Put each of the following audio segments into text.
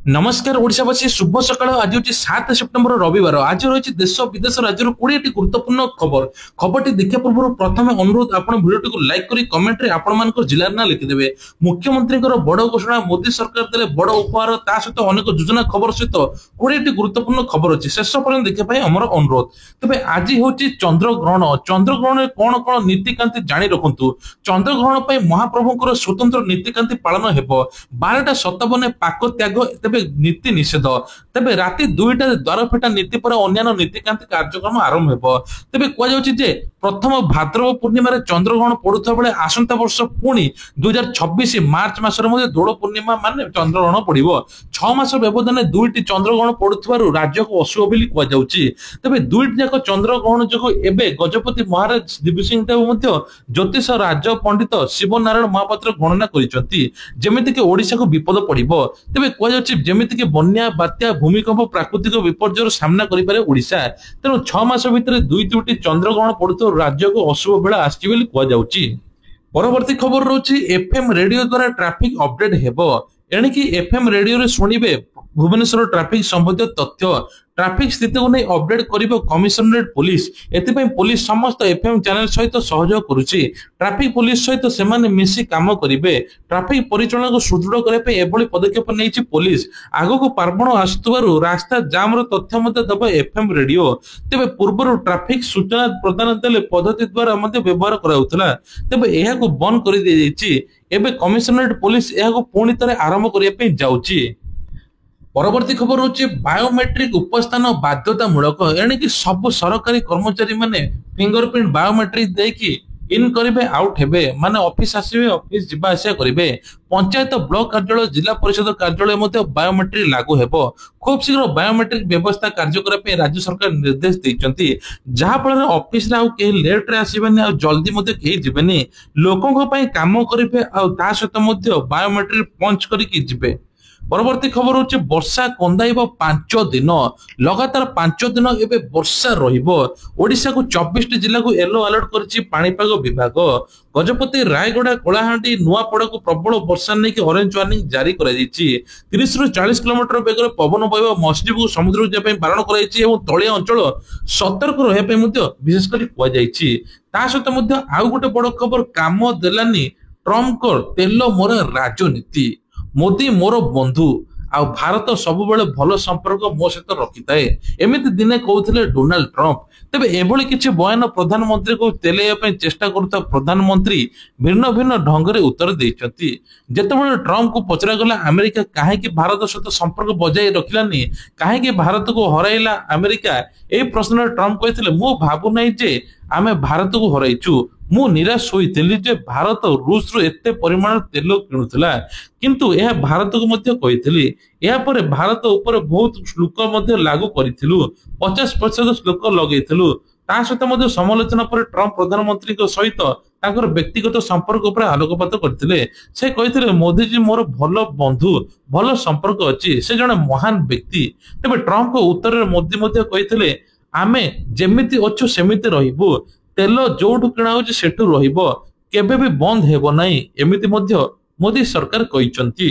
नमस्कार ओडिशावासी शुभ सकाळ आज हूँ 7 सेप्टेम्बर रविवार आज रही देश विदेश राज्य 20 गुरुत्वपूर्ण खबर खबरटी देखा पूर्व प्रथम अनुरोध आप भिडियो को लाइक करी कमेंट रे आपण मान जिलार ना लिखिदेवे। मुख्यमंत्री बड़ घोषणा मोदी सरकार देले बड़ उपहार ता सहित अनेक योजना खबर सहित 20 गुरुत्वपूर्ण खबर अच्छी शेष पर्यटन देखा आमर अनुरोध। तेज आज हूँ चंद्रग्रहण चंद्रग्रहण कौन कौन नीतिकांति जाणी रखु। चंद्रग्रहण महाप्रभुंर स्वतंत्र नीतिकांति पालन हो 12:57 पाक त्याग नीति निषेध तेबे राति 2टा द्वार फिटा नीति पर अन्य नीतिकांति कार्यक्रम आरंभ हो। तेबे कहुचे प्रथम भाद्रव पूर्णिमा चंद्रग्रहण पड़ुता बेले आसंता वर्ष पुणी 2026 मार्च मासर दोल पूर्णिमा मान चंद्रग्रहण पड़ो 6 मास व्यवधान 2टी चंद्रग्रहण पड़ुवर राज्य को अशुभ बोली कहुचे। तेबे 2टी जाक चंद्रग्रहण जो एवं गजपति महाराज दिव्यसिंह देव ज्योतिष राज पंडित शिवनारायण महापात्र गणना करमितिक ओडिशा को विपद पड़ो। तेबे कहुचे जमीक बन्या बात्या भूमिकंप प्राकृतिक विपर्य सामना करें ओडिशा तेणु 6 मास भितर 2टी चंद्रग्रहण पड़ुता राज्य को अशुभ बेला आसुची। परवर्ती खबर रोची एफएम रेडियो द्वारा ट्रैफिक अपडेट हेबो एणिकी एफएम रेडियो रे सुनिबे भुवनेश्वर ट्रैफिक संबंधित तथ्य ट्रैफिक स्थिति को नहीं अपडेट करिबो कमिशनरेट पुलिस एथिपई पुलिस समस्त एफएम चैनल सहित सहयोग करुची। ट्रैफिक पुलिस सहित सेमाने मिसी काम करिवे ट्रैफिक परिचालन को सुदृढ़ करबे पे एभली पदक्षेप नेछि पुलिस आगो को पार्वण आस्तुवारु रास्ता जाम रो तथ्य मते दबो एफएम रेडियो। तेबे पूर्वरु ट्रैफिक सूचना प्रदान देले पद्धति द्वारा मते व्यवहार कराउतला तेबे एहा को बंद करि दे जाइछि। एबे कमिशनरेट पुलिस एहा को पुणी तरे आरंभ करिया पे जाउछि। परवर्ती खबर होची बायोमेट्रिक उपस्थान बाध्यतामूलक एणिकी सब सरकारी कर्मचारी माने फिंगरप्रिंट बायोमेट्रिक देकी इन करिवे आउट हेबे माने ऑफिस आसीबे ऑफिस जिबा आसिया करिवे। पंचायत ब्लॉक कार्यालय जिला परिषद कार्यालय मध्ये बायोमेट्रिक लागू हेबो। खूब शीघ्र बायोमेट्रिक व्यवस्था कार्य करे पे राज्य सरकार निर्देश दैचंती जहा फल ऑफिस रे आ के लेट रे आसीबेनी आ जल्दी मध्ये के जिबेनी लोकन पई काम करिवे आ ता सहित मध्ये बायोमेट्रिक पंच करिकि जिबे। परवर्ती खबर होची वर्षा कंदाइब 5 दिन लगातार 5 दिन एबे वर्षा रहिबो। ओडिशा को 24 जिला को येलो अलर्ट करछि पाणीपाग विभाग। गजपति रायगड़ा कोलाहांडी नुआपड़ा को प्रबल वर्षा नहीं कि ऑरेंज वार्निंग जारी करा जायछि। 30 रु 40 किलोमीटर वेगर पवन बहिबा मस्जिद को समुद्र जाय बारण करायछि एवं तळिया अंचल सतर्क रहय पे मध्ये विशेष करी कुआ जायछि। ता सहित मध्ये आउ गोटे बड़ खबर काम देलानी ट्रम्प को तेल मोर राजनीति मोदी मोर बंधु आ भारत सब बेले भल संपर्क मो सहित रखि थाए एमिति दिने कहउथिले डोनाल्ड ट्रम्प। तेबे एभली किछि बयान प्रधानमंत्री को तेलैया पय चेष्टा करता प्रधानमंत्री भिन्न भिन्न ढंग रे उत्तर दैछंती। जेतेबेले ट्रम्प को पचरा गला अमेरिका काहे कि भारत सहित संपर्क बजाय रखिलानी काहे कि भारत को हराइला अमेरिका ए प्रश्न ट्रम्प कहिथिले मु भाबु नै जे आमे भारत को हराइछु मु निराश होइथिली जे भारत रूस रो एते परिमाण तेल किणुथिला किंतु यह भारत को मध्य कहिथिली या परे भारत ऊपर बहुत शुल्क मध्य लागू करिथिलु 50% शुल्क लगैथिलु ता सहित मध्य समालोचना पर ट्रम्प प्रधानमंत्री को सहित ताकर व्यक्तिगत संपर्क ऊपर आलोकपात करथिले। से कहिथिले मोदी जी मोर भल बंधु भल संपर्क अछि से जने महान व्यक्ति। तबे ट्रम्प को उत्तर रे मोदी मध्य कहिथिले आमे जेमिति अछु सेमिति रहिबु तेल जोठु किणा होछि सेठु रहिबो केबे भी बंद हेबो नाही एमिति मध्य मोदी सरकार कहिसंती।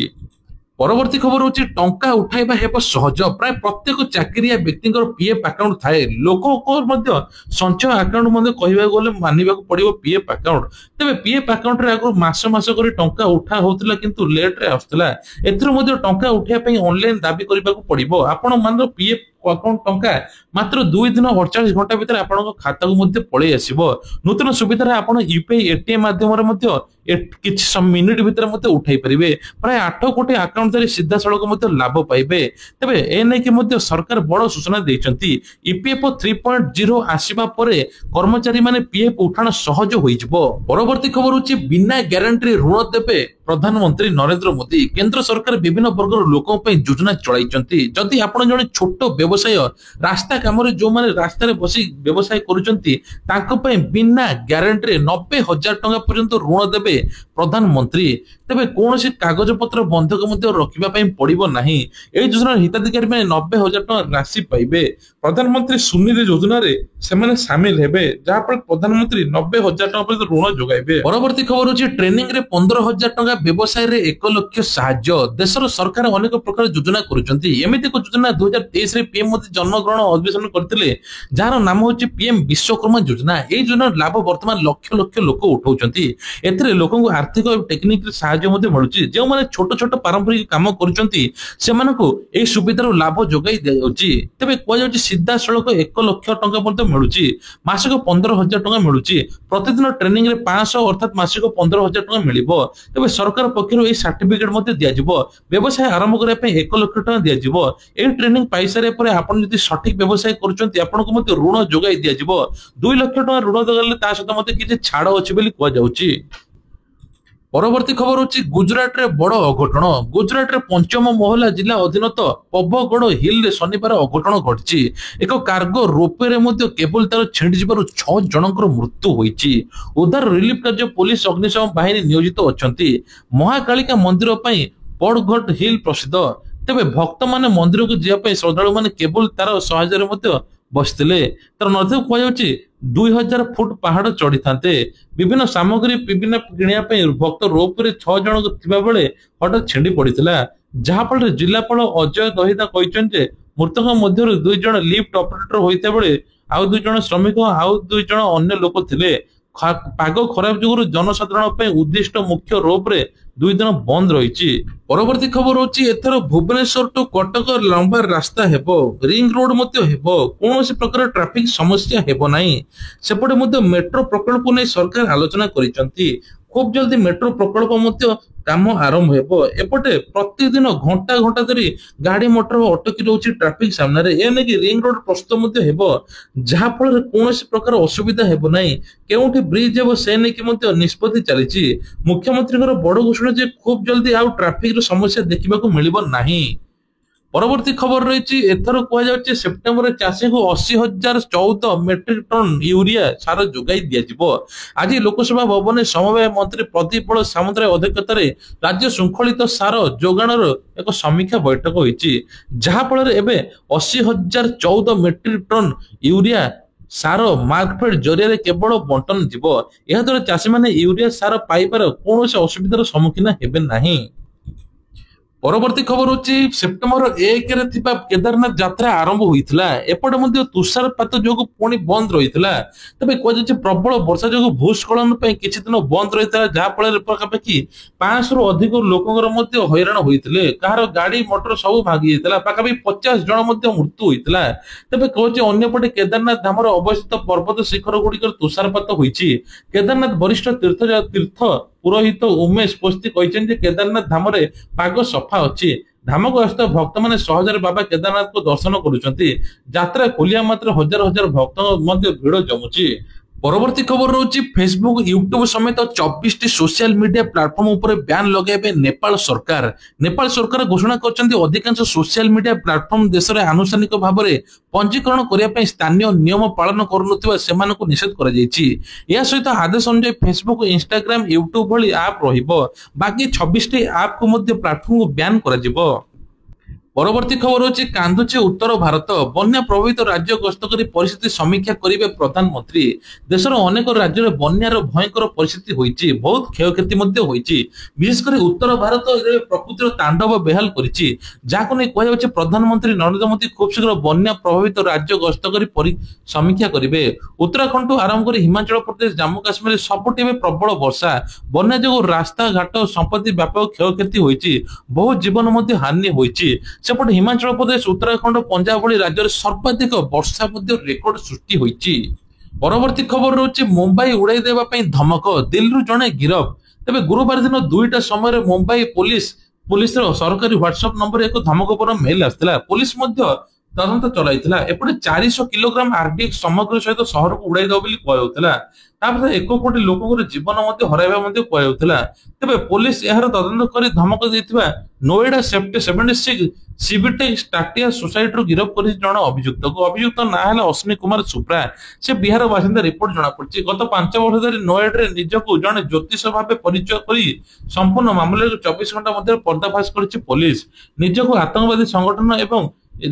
परवर्ती खबर होछि टंका उठाइबा हेबो सहज प्राय प्रत्येक चाकरिया व्यक्तिଙ୍କର पीएफ अकाउंट थाए लोकको मध्य संचय अकाउंट मध्य कहिबा गले मानिबा को पड़िबो पीएफ अकाउंट। तबे पीएफ अकाउंट रे आगु मास मास करी टंका उठा होतला किंतु लेट रे आस्तला एथरो मध्य टंका उठाइबा पई ऑनलाइन दाबी करिबा को पड़िबो। आपण मान पीएफ अकाउंट टंका मात्र 2 दिन 48 घंटा भीतर आपण खाता को मध्य पळै आसीबो। नूतन सुविधा रे आपण यूपीआई एटीएम माध्यम रे मध्य किछि मिनिट भीतर मध्य उठाई परिबे प्राय 8 कोटी अकाउंट धरि सीधा सड़क मध्य लाभ पाइबे। तबे ए नै कि मध्य सरकार बड़ सूचना दैचंती ईपीएफओ 3.0 आसीबा परे कर्मचारी माने पीएफ उठाण सहज होई जिवो। परवर्ती खबर होछि बिना ग्यारंटी ऋण देबे प्रधानमंत्री नरेंद्र मोदी। केंद्र सरकार विभिन्न वर्गर लोकों पे योजना चलाइचंती जदि आपण जने छोट व्यवसाय रास्ता काम रे जो माने रास्ता रे बसी व्यवसाय करूचंती ताको पे बिना ग्यारंटी रे 90,000 टका पर्यंत ऋण देबे प्रधानमंत्री। तबे कोनोसी कागज पत्र बंधक मध्य ରଖିବା ପାଇଁ ପଡିବ ନାହିଁ। ଏହି ଯୋଜନାର ହିତାଧିକାରୀ ମାନେ 90,000 ଟଙ୍କା ରାଶି ପାଇବେ। ପ୍ରଧାନମନ୍ତ୍ରୀ ସୁନିଧି ଯୋଜନାରେ ସେମାନେ ସାମିଲ ହେବେ, ଯାହାଫଳରେ ପ୍ରଧାନମନ୍ତ୍ରୀ 90,000 ଟଙ୍କା ପର୍ଯ୍ୟନ୍ତ ଋଣ ଯୋଗାଇବେ। ପରବର୍ତ୍ତୀ ଖବର ହଉଛି ଟ୍ରେନିଂ ରେ 15,000 ଟଙ୍କା, ବ୍ୟବସାୟରେ 1 ଲକ୍ଷ ସାହାଯ୍ୟ। ଦେଶର ସରକାର ଅନେକ ପ୍ରକାର ଯୋଜନା କରୁଛନ୍ତି। ଏମିତି ଏକ ଯୋଜନା 2023 ରେ ପିଏମ ମୋଦି ଜନ୍ମଗ୍ରହଣ ଅଧିବେଶନ କରିଥିଲେ, ଯାହାର ନାମ ହଉଛି ପିଏମ ବିଶ୍ୱକର୍ମା ଯୋଜନା। ଏହି ଯୋଜନାର ଲାଭ ବର୍ତ୍ତମାନ ଲକ୍ଷ ଲକ୍ଷ ଲୋକ ଉଠାଉଛନ୍ତି। ଏଥିରେ ଲୋକଙ୍କୁ ଆର୍ଥିକ ଏବଂ ଟେକ୍ନିକାଲ ସାହାଯ୍ୟ ମଧ୍ୟ ମିଳୁଛି। ଯେଉଁମାନେ ଛୋଟ ଛୋଟ ପାରମ୍ପରିକ କାମ କରୁଛନ୍ତି ସେମାନଙ୍କୁ ଏହି ସୁବିଧାର ଲାଭ ଯୋଗାଇ ଦିଆଯାଉଛି। ତେବେ କୁହାଯାଉଛି ସିଧାସଳଖ 1 ଲକ୍ଷ ଟଙ୍କା ମଧ୍ୟ ମିଳୁଛି, ମାସିକ 15,000 ଟଙ୍କା ମିଳୁଛି। ପ୍ରତିଦିନ ଟ୍ରେନିଂ ରେ 500 ଅର୍ଥାତ ମାସିକ 15,000 ଟଙ୍କା ମିଳିବ। ତେବେ ସରକାର ପକ୍ଷରୁ ଏହି ସାର୍ଟିଫିକେଟ ମଧ୍ୟ ଦିଆଯିବ। ବ୍ୟବସାୟ ଆରମ୍ଭ କରିବା ପାଇଁ 1 ଲକ୍ଷ ଟଙ୍କା ଦିଆଯିବ। ଏହି ଟ୍ରେନିଂ ପାଇସାରିବା ପରେ ଆପଣ ଯଦି ସଠିକ ବ୍ୟବସାୟ କରୁଛନ୍ତି ଆପଣଙ୍କୁ ମଧ୍ୟ ଋଣ ଯୋଗାଇ ଦିଆଯିବ। 2 ଲକ୍ଷ ଟଙ୍କା ଋଣ ଦେଲେ ତା ସହିତ ମଧ୍ୟ କିଛି ଛାଡ ଅଛି ବୋଲି କୁହାଯାଉଛି। ପରବର୍ତ୍ତୀ ଖବର ହଉଛି ଗୁଜରାଟରେ ବଡ ଅଘଟଣ। ଗୁଜରାଟରେ ପଞ୍ଚମ ମହଲା ଜିଲ୍ଲା ଅଧୀନତ ପବଗଡ ହିଲରେ ଶନିବାର ଅଘଟଣ ଘଟିଛି। ଏକ କାର୍ଗୋ ରୋପୱେରେ ମଧ୍ୟ କେବଳ ତାର ଛିଣ୍ଡି ଯିବାରୁ 6 ଜଣଙ୍କର ମୃତ୍ୟୁ ହୋଇଛି। ଉଦ୍ଧାର ରିଲିଫ କାର୍ଯ୍ୟ ପୋଲିସ ଅଗ୍ନିଶମ ବାହିନୀ ନିୟୋଜିତ ଅଛନ୍ତି। ମହାକାଳିକା ମନ୍ଦିର ପାଇଁ ପଡଘଟ ହିଲ ପ୍ରସିଦ୍ଧ। ତେବେ ଭକ୍ତମାନେ ମନ୍ଦିରକୁ ଯିବା ପାଇଁ ଶ୍ରଦ୍ଧାଳୁମାନେ କେବଳ ତାର ସହଜରେ ମଧ୍ୟ ବସିଥିଲେ। ତାର ନଦୀ କୁହାଯାଉଛି 2,000 ଫୁଟ ପାହାଡ ଚଢିଥାନ୍ତେ। ବିଭିନ୍ନ ସାମଗ୍ରୀ କିଣିବା ପାଇଁ ଭକ୍ତ ରୋପରେ 6 ଜଣ ଥିବା ବେଳେ ହଠାତ୍ ଛିଣ୍ଡି ପଡିଥିଲା। ଯାହାଫଳରେ ଜିଲ୍ଲାପାଳ ଅଜୟ ଦହିତା କହିଛନ୍ତି ଯେ ମୃତକ ମଧ୍ୟରୁ 2 ଜଣ ଲିଫ୍ଟ ଅପରେଟର ହୋଇଥିବା ବେଳେ ଆଉ 2 ଜଣ ଶ୍ରମିକ ଆଉ 2 ଜଣ ଅନ୍ୟ ଲୋକ ଥିଲେ। ପାଗ ଖରାପ ଯୋଗୁରୁ ଜନସାଧାରଣ ପାଇଁ ଉଦ୍ଦିଷ୍ଟ ମୁଖ୍ୟ ରୋପରେ 2 ଦିନ ବନ୍ଦ ରହିଛି। ପରବର୍ତ୍ତୀ ଖବର ହଉଛି ଏଥର ଭୁବନେଶ୍ୱର ଟୁ କଟକ ଲମ୍ବା ରାସ୍ତା ହେବ, ରିଙ୍ଗ ରୋଡ ମଧ୍ୟ ହେବ, କୌଣସି ପ୍ରକାର ଟ୍ରାଫିକ ସମସ୍ୟା ହେବ ନାହିଁ। ସେପଟେ ମଧ୍ୟ ମେଟ୍ରୋ ପ୍ରକଳ୍ପ ନେଇ ସରକାର ଆଲୋଚନା କରିଛନ୍ତି। ଖୁବ ଜଲ୍ଦି ମେଟ୍ରୋ ପ୍ରକଳ୍ପ ମଧ୍ୟ କାମ ଆରମ୍ଭ ହେବ। ଏପଟେ ପ୍ରତିଦିନ ଘଣ୍ଟା ଘଣ୍ଟା ଧରି ଗାଡି ମଟର ଅଟକି ରହୁଛି ଟ୍ରାଫିକ ସାମ୍ନାରେ। ଏ ନେଇକି ରିଙ୍ଗ ରୋଡ ପ୍ରସ୍ତୁତ ମଧ୍ୟ ହେବ, ଯାହା ଫଳରେ କୌଣସି ପ୍ରକାର ଅସୁବିଧା ହେବ ନାହିଁ। କେଉଁଠି ବ୍ରିଜ ହେବ ସେ ନେଇକି ମଧ୍ୟ ନିଷ୍ପତ୍ତି ଚାଲିଛି। ମୁଖ୍ୟମନ୍ତ୍ରୀଙ୍କର ବଡ ଘୋଷଣା ଯେ ଖୁବ ଜଲ୍ଦି ଆଉ ଟ୍ରାଫିକର ସମସ୍ୟା ଦେଖିବାକୁ ମିଳିବ ନାହିଁ। ପରବର୍ତ୍ତୀ ଖବର ରହିଛି ଏଥର କୁହାଯାଉଛି ସେପ୍ଟେମ୍ବରରେ ଚାଷୀଙ୍କୁ 80,014 ମେଟ୍ରିକ ଟନ ୟୁରିଆ ସାର ଯୋଗାଇ ଦିଆଯିବ। ଆଜି ଲୋକସଭା ଭବନରେ ସମବାୟ ମନ୍ତ୍ରୀ ପ୍ରଦୀପ ବଳ ସାମନ୍ତରାୟ ଅଧ୍ୟକ୍ଷତାରେ ରାଜ୍ୟ ଶୃଙ୍ଖଳିତ ସାର ଯୋଗାଣର ଏକ ସମୀକ୍ଷା ବୈଠକ ହୋଇଛି। ଯାହା ଫଳରେ ଏବେ 80,014 ମେଟ୍ରିକ ଟନ ୟୁରିଆ ସାର ମାର୍କଫେଡ୍ ଜରିଆରେ କେବଳ ବଣ୍ଟନ ଯିବ। ଏହାଦ୍ୱାରା ଚାଷୀମାନେ ୟୁରିଆ ସାର ପାଇବାର କୌଣସି ଅସୁବିଧାର ସମ୍ମୁଖୀନ ହେବେ ନାହିଁ। ପରବର୍ତ୍ତୀ ଖବର ହଉଛି ସେପ୍ଟେମ୍ବର 1ରେ ଥିବା କେଦାରନାଥ ଯାତ୍ରା ଆରମ୍ଭ ହୋଇଥିଲା। ଏପଟେ ମଧ୍ୟ ତୁଷାରପାତ ଯୋଗୁଁ ପୁଣି ବନ୍ଦ ରହିଥିଲା। ତେବେ କୁହାଯାଉଛି ପ୍ରବଳ ବର୍ଷା ଯୋଗୁଁ ଭୂସ୍ଖଳନ ପାଇଁ କିଛି ଦିନ ବନ୍ଦ ରହିଥିଲା, ଯାହା ଫଳରେ ପାଖାପାଖି 500ରୁ ଅଧିକ ଲୋକଙ୍କର ମଧ୍ୟ ହଇରାଣ ହୋଇଥିଲେ। କାହାର ଗାଡି ମଟର ସବୁ ଭାଙ୍ଗି ଯାଇଥିଲା। ପାଖାପାଖି 50 ଜଣ ମଧ୍ୟ ମୃତ୍ୟୁ ହୋଇଥିଲା। ତେବେ କହୁଛି ଅନ୍ୟପଟେ କେଦାରନାଥ ଧାମର ଅବସ୍ଥିତ ପର୍ବତ ଶିଖର ଗୁଡିକର ତୁଷାରପାତ ହୋଇଛି। କେଦାରନାଥ ବରିଷ୍ଠ ତୀର୍ଥ ପୁରୋହିତ ଉମେଶ ପୋସ୍ତି କହିଛନ୍ତି ଯେ କେଦାରନାଥ ଧାମରେ ପାଗ ସଫା ଅଛି। ଧାମକୁ ଆସୁଥିବା ଭକ୍ତମାନେ ସହଜରେ ବାବା କେଦାରନାଥଙ୍କୁ ଦର୍ଶନ କରୁଛନ୍ତି। ଯାତ୍ରା ଖୋଲିବା ମାତ୍ରେ ହଜାର ହଜାର ଭକ୍ତ ମଧ୍ୟ ଭିଡ ଜମୁଛି। ପରବର୍ତ୍ତୀ ଖବର ରହୁଛି ଫେସବୁକ, ୟୁଟ୍ୟୁବ ସମେତ 24ଟି ସୋସିଆଲ ମିଡିଆ ପ୍ଲାଟଫର୍ମ ଉପରେ ବ୍ୟାନ୍ ଲଗାଇବେ ନେପାଳ ସରକାର। ନେପାଳ ସରକାର ଘୋଷଣା କରିଛନ୍ତି ଅଧିକାଂଶ ସୋସିଆଲ ମିଡିଆ ପ୍ଲାଟଫର୍ମ ଦେଶରେ ଆନୁଷ୍ଠାନିକ ଭାବରେ ପଞ୍ଜୀକରଣ କରିବା ପାଇଁ ସ୍ଥାନୀୟ ନିୟମ ପାଳନ କରୁନଥିବା ସେମାନଙ୍କୁ ନିଷେଧ କରାଯାଇଛି। ଏହା ସହିତ ଆଦେଶ ଅନୁଯାୟୀ ଫେସବୁକ, ଇନଷ୍ଟାଗ୍ରାମ, ୟୁଟ୍ୟୁବ ଭଳି ଆପ୍ ରହିବ। ବାକି 26ଟି ଆପକୁ ମଧ୍ୟ ପ୍ଲାଟଫର୍ମକୁ ବ୍ୟାନ୍ କରାଯିବ। ପରବର୍ତ୍ତୀ ଖବର ହଉଛି କାନ୍ଦୁଛି ଉତ୍ତର ଭାରତ, ବନ୍ୟା ପ୍ରଭାବିତ ରାଜ୍ୟ ଗସ୍ତ କରି ପରିସ୍ଥିତି ସମୀକ୍ଷା କରିବେ ପ୍ରଧାନମନ୍ତ୍ରୀ। ଦେଶର ଅନେକ ରାଜ୍ୟରେ ବନ୍ୟାର ଭୟଙ୍କର ପରିସ୍ଥିତି ହୋଇଛି, ବହୁତ କ୍ଷୟକ୍ଷତି ମଧ୍ୟ ହୋଇଛି। ବିଶେଷ କରି ଉତ୍ତର ଭାରତରେ ପ୍ରକୃତିର ତାଣ୍ଡବ ବେହାଲ କରିଛି, ଯାହାକୁ ନେଇ କୁହାଯାଉଛି ପ୍ରଧାନମନ୍ତ୍ରୀ ନରେନ୍ଦ୍ର ମୋଦି ଖୁବ ଶୀଘ୍ର ବନ୍ୟା ପ୍ରଭାବିତ ରାଜ୍ୟ ଗସ୍ତ କରି ସମୀକ୍ଷା କରିବେ। ଉତ୍ତରାଖଣ୍ଡଠୁ ଆରମ୍ଭ କରି ହିମାଚଳ ପ୍ରଦେଶ, ଜାମ୍ମୁ କାଶ୍ମୀରରେ ସବୁଠି ଏବେ ପ୍ରବଳ ବର୍ଷା। ବନ୍ୟା ଯୋଗୁଁ ରାସ୍ତାଘାଟ, ସମ୍ପତ୍ତି ବ୍ୟାପକ କ୍ଷୟକ୍ଷତି ହୋଇଛି, ବହୁ ଜୀବନ ମଧ୍ୟ ହାନି ହୋଇଛି। ସେପଟେ ହିମାଚଳ ପ୍ରଦେଶ, ଉତ୍ତରାଖଣ୍ଡ, ପଞ୍ଜାବ ଭଳି ରାଜ୍ୟରେ ସର୍ବାଧିକ ବର୍ଷା ମଧ୍ୟ ରେକର୍ଡ ସୃଷ୍ଟି ହୋଇଛି। ପରବର୍ତ୍ତୀ ଖବର ରହୁଛି ମୁମ୍ବାଇ ଉଡାଇ ଦେବା ପାଇଁ ଧମକ, ଦିଲ୍ଲୀରୁ ଜଣେ ଗିରଫ। ତେବେ ଗୁରୁବାର ଦିନ 2ଟା ସମୟରେ ମୁମ୍ବାଇ ପୋଲିସର ସରକାରୀ ହ୍ୱାଟ୍ସଆପ ନମ୍ବରରେ ଏକ ଧମକପୂର୍ଣ୍ଣ ମେଲ ଆସିଥିଲା। ପୋଲିସ ମଧ୍ୟ ତଦନ୍ତ ଚଳାଇଥିଲା। ଏପଟେ 400 କିଲୋଗ୍ରାମ ଆରଡିଏକ୍ସ ସମଗ୍ର ସହିତ ସହରକୁ ଉଡାଇ ଦେବ ବୋଲି କୁହାଯାଉଥିଲା। ତାପରେ 1 କୋଟି ଲୋକଙ୍କର ଜୀବନ ମଧ୍ୟ ହରାଇବା ମଧ୍ୟ କୁହାଯାଉଥିଲା। ତେବେ ପୋଲିସ ଏହାର ତଦନ୍ତ କରି ଧମକ ଦେଇଥିବା ନୋଏଡା 76 ସିବିଟେକ୍ ଷ୍ଟାଟିଆ ସୋସାଇଟିରୁ ଗିରଫ କରିଛି ଜଣେ ଅଭିଯୁକ୍ତକୁ। ଅଭିଯୁକ୍ତ ନାଁ ହେଲା ଅଶ୍ବିନୀ କୁମାର ସୁପ୍ରା। ସେ ବିହାର ବାସିନ୍ଦା ରିପୋର୍ଟ ଜଣାପଡିଛି। ଗତ 5 ବର୍ଷ ଧରି ନୋଏଡାରେ ନିଜକୁ ଜଣେ ଜ୍ୟୋତିଷ ଭାବେ ପରିଚୟ କରି ସମ୍ପୂର୍ଣ୍ଣ ମାମଲାକୁ 24 ଘଣ୍ଟା ମଧ୍ୟରେ ପର୍ଦ୍ଦାଫାଶ କରିଛି ପୋଲିସ। ନିଜକୁ ଆତଙ୍କବାଦୀ ସଂଗଠନ ଏବଂ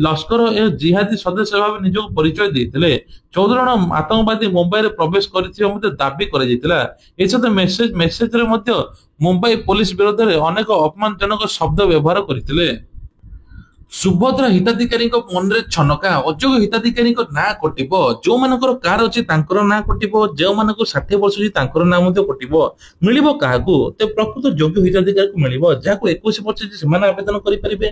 ଲସ୍କର ଏ ଜିହାଦୀ ସଦସ୍ୟ ଭାବେ ନିଜକୁ ପରିଚୟ ଦେଇଥିଲେ। 14 ଜଣ ଆତଙ୍କବାଦୀ ମୁମ୍ବାଇରେ ପ୍ରବେଶ କରିଥିବା ମଧ୍ୟ ଦାବି କରାଯାଇଥିଲା। ଏସହିତ ମେସେଜରେ ମଧ୍ୟ ମୁମ୍ବାଇ ପୋଲିସ ବିରୋଧରେ ଅନେକ ଅପମାନଜନକ ଶବ୍ଦ ବ୍ୟବହାର କରିଥିଲେ। ସୁଭଦ୍ରା ହିତାଧିକାରୀଙ୍କ ମନରେ ଛନକା, ଅଯୋଗ୍ୟ ହିତାଧିକାରୀଙ୍କ ନାଁ କଟିବ। ଯୋଉମାନଙ୍କର କାର ଅଛି ତାଙ୍କର ନାଁ କଟିବ, ଯେଉଁମାନଙ୍କୁ 60 ବର୍ଷ ଅଛି ତାଙ୍କର ନାଁ ମଧ୍ୟ କଟିବ। ମିଳିବ କାହାକୁ? ତ ପ୍ରକୃତ ଯୋଗ୍ୟ ହିତାଧିକାରୀକୁ ମିଳିବ। ଯାହାକୁ 21 ବର୍ଷ ଅଛି ସେମାନେ ଆବେଦନ କରିପାରିବେ,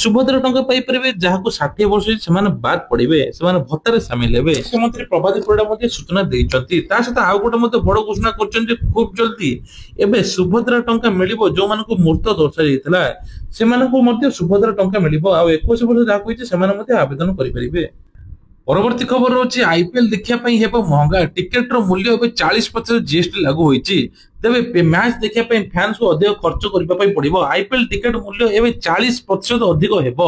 ସୁଭଦ୍ରା ଟଙ୍କା ପାଇପାରିବେ। ଯାହାକୁ 60 ବର୍ଷ ଅଛି ସେମାନେ ବାଦ ପଡିବେ, ସେମାନେ ଭତ୍ତାରେ ସାମିଲ ହେବେ। ମୁଖ୍ୟମନ୍ତ୍ରୀ ପ୍ରଭାତୀ ପରିଡା ମଧ୍ୟ ସୂଚନା ଦେଇଛନ୍ତି। ତା ସହିତ ଆଉ ଗୋଟେ ମଧ୍ୟ ବଡ ଘୋଷଣା କରିଛନ୍ତି ଯେ ଖୁବ ଜଲ୍ଦି ଏବେ ସୁଭଦ୍ରା ଟଙ୍କା ମିଳିବ। ଯୋଉମାନଙ୍କୁ ମୃତ ଦର୍ଶାଯାଇଥିଲା ସେମାନଙ୍କୁ ମଧ୍ୟ ସୁଭଦ୍ରା ଟଙ୍କା ମିଳିବ। ଆଉ 21 ବର୍ଷ ଯାହାକୁ ହେଇଛି ସେମାନେ ମଧ୍ୟ ଆବେଦନ କରିପାରିବେ। ପରବର୍ତ୍ତୀ ଖବର ରହୁଛି ଆଇପିଏଲ ଦେଖିବା ପାଇଁ ହେବ ମହଙ୍ଗା। ଟିକେଟର ମୂଲ୍ୟ ଏବେ 40% ଜିଏସଟି ଲାଗୁ ହୋଇଛି। ତେବେ ମ୍ୟାଚ ଦେଖିବା ପାଇଁ ଫ୍ୟାନ୍ସକୁ ଅଧିକ ଖର୍ଚ୍ଚ କରିବା ପାଇଁ ପଡିବ। ଆଇପିଏଲ ଟିକେଟ ମୂଲ୍ୟ ଏବେ 40% ଅଧିକ ହେବ।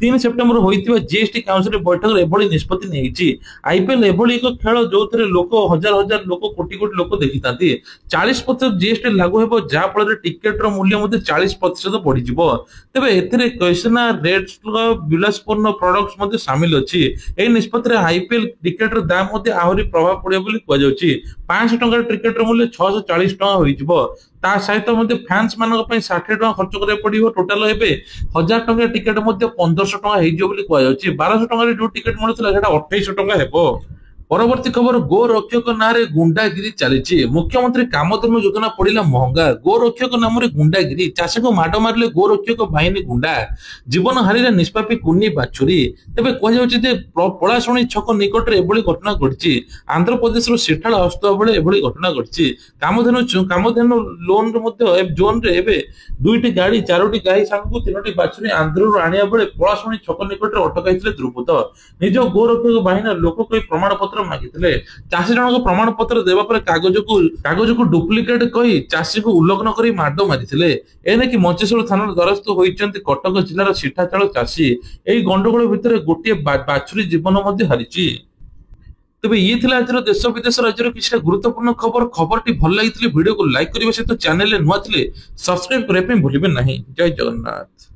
3 ସେପ୍ଟେମ୍ବର ହୋଇଥିବା ଜିଏସଟି କାଉନସିଲ ବୈଠକରେ ଏଭଳି ନିଷ୍ପତ୍ତି ନେଇଛି। ଆଇପିଏଲ ଏଭଳି ଏକ ଖେଳ ଯୋଉଥିରେ ଲୋକ ହଜାର ହଜାର ଲୋକ କୋଟି କୋଟି ଲୋକ ଦେଖିଥାନ୍ତି। 40% ଜିଏସଟି ଲାଗୁ ହେବ, ଯାହା ଫଳରେ ଟିକେଟର ମୂଲ୍ୟ ମଧ୍ୟ 40% ବଢିଯିବ। ତେବେ ଏଥିରେ କୈସନା ରେଡ୍ ବିଳାସପୂର୍ଣ୍ଣ ପ୍ରଡକ୍ଟ ମଧ୍ୟ ସାମିଲ ଅଛି। ଏହି ନିଷ୍ପତ୍ତିରେ ଆଇପିଏଲ ଟିକେଟର ଦାମ ମଧ୍ୟ ଆହୁରି ପ୍ରଭାବ ପଡିବ ବୋଲି କୁହାଯାଉଛି। 500 ଟଙ୍କାର ଟିକେଟର ମୂଲ୍ୟ 640 ଟଙ୍କା ହୋଇଯିବ। ତା ସହିତ ମଧ୍ୟ ଫ୍ୟାନ୍ସ ମାନଙ୍କ ପାଇଁ 60 ଟଙ୍କା ଖର୍ଚ୍ଚ କରିବାକୁ ପଡିବ। ଟୋଟାଲ ଏବେ 1000 ଟଙ୍କାର ଟିକେଟ ମଧ୍ୟ 1500 ଟଙ୍କା ହେଇଯିବ ବୋଲି କୁହାଯାଉଛି। 1200 ଟଙ୍କାରେ ଯୋଉ ଟିକେଟ ମିଳୁଥିଲା ସେଟା 2800 ଟଙ୍କା ହେବ। ପରବର୍ତ୍ତୀ ଖବର, ଗୋରକ୍ଷକ ନାଁରେ ଗୁଣ୍ଡାଗିରି ଚାଲିଛି। ମୁଖ୍ୟମନ୍ତ୍ରୀ କାମଧେନୁ ଯୋଜନା ପଡିଲା ମହଙ୍ଗା। ଗୋରକ୍ଷକ ନାମରେ ଗୁଣ୍ଡାଗିରି, ଚାଷୀଙ୍କୁ ମାଡ ମାରିଲେ ଗୋରକ୍ଷକ ବାହିନୀ ଗୁଣ୍ଡା, ଜୀବନ ହାରିଲେ ନିଷ୍ପାପୀ କୁନି ବାଛୁରୀ। ତେବେ କୁହାଯାଉଛି ଯେ ପଳାଶୁଣୀ ଛକ ନିକଟରେ ଏଭଳି ଘଟଣା ଘଟିଛି। ଆନ୍ଧ୍ରପ୍ରଦେଶର ସିଠାଳ ଆସୁଥିବା ବେଳେ ଏଭଳି ଘଟଣା ଘଟିଛି। କାମଧେନୁ ଲୋନରେ ମଧ୍ୟ ଜୋନରେ ଏବେ 2ଟି ଗାଡି 4ଟି ଗାଈ ସାଙ୍ଗକୁ 3ଟି ବାଛୁରୀ ଆନ୍ଧ୍ରରୁ ଆଣିବା ବେଳେ ପଳାଶୁଣୀ ଛକ ନିକଟରେ ଅଟକାଇଥିଲେ ଦୁର୍ବୃତ୍ତ। ନିଜ ଗୋରକ୍ଷକ ବାହିନୀର ଲୋକ କହି ପ୍ରମାଣ ପତ୍ର ମାଗିଥିଲେ। ଚାଷୀ ଜଣକ ପ୍ରମାଣ ପତ୍ର ଦେବା ପରେ କାଗଜକୁ ଡୁପ୍ଲିକେଟ କହି ଚାଷୀକୁ ଉଲ୍ଲଂଘନ କରି ମାଡ ମାରିଥିଲେ। ଏନେକି ମଞ୍ଚେଶ୍ୱର ଥାନାର ଦ୍ୱାରସ୍ଥ ହୋଇଛନ୍ତି କଟକ ଜିଲ୍ଲାର ସିଠାଚଳ ଚାଷୀ। ଏହି ଗଣ୍ଡଗୋଳ ଭିତରେ ଗୋଟିଏ ବାଛୁରୀ ଜୀବନ ମଧ୍ୟ ହାରିଛି। ତେବେ ଇଏ ଥିଲା ଆଜିର ଦେଶ ବିଦେଶ ରାଜ୍ୟର କିଛିଟା ଗୁରୁତ୍ୱପୂର୍ଣ୍ଣ ଖବର। ଖବରଟି ଭଲ ଲାଗିଥିଲେ ଭିଡିଓକୁ ଲାଇକ୍ କରିବା ସହିତ ଚ୍ୟାନେଲରେ ନୂଆ ଥିଲେ ସବସ୍କ୍ରାଇବ କରିବା ପାଇଁ ଭୁଲିବେ ନାହିଁ। ଜୟ ଜଗନ୍ନାଥ।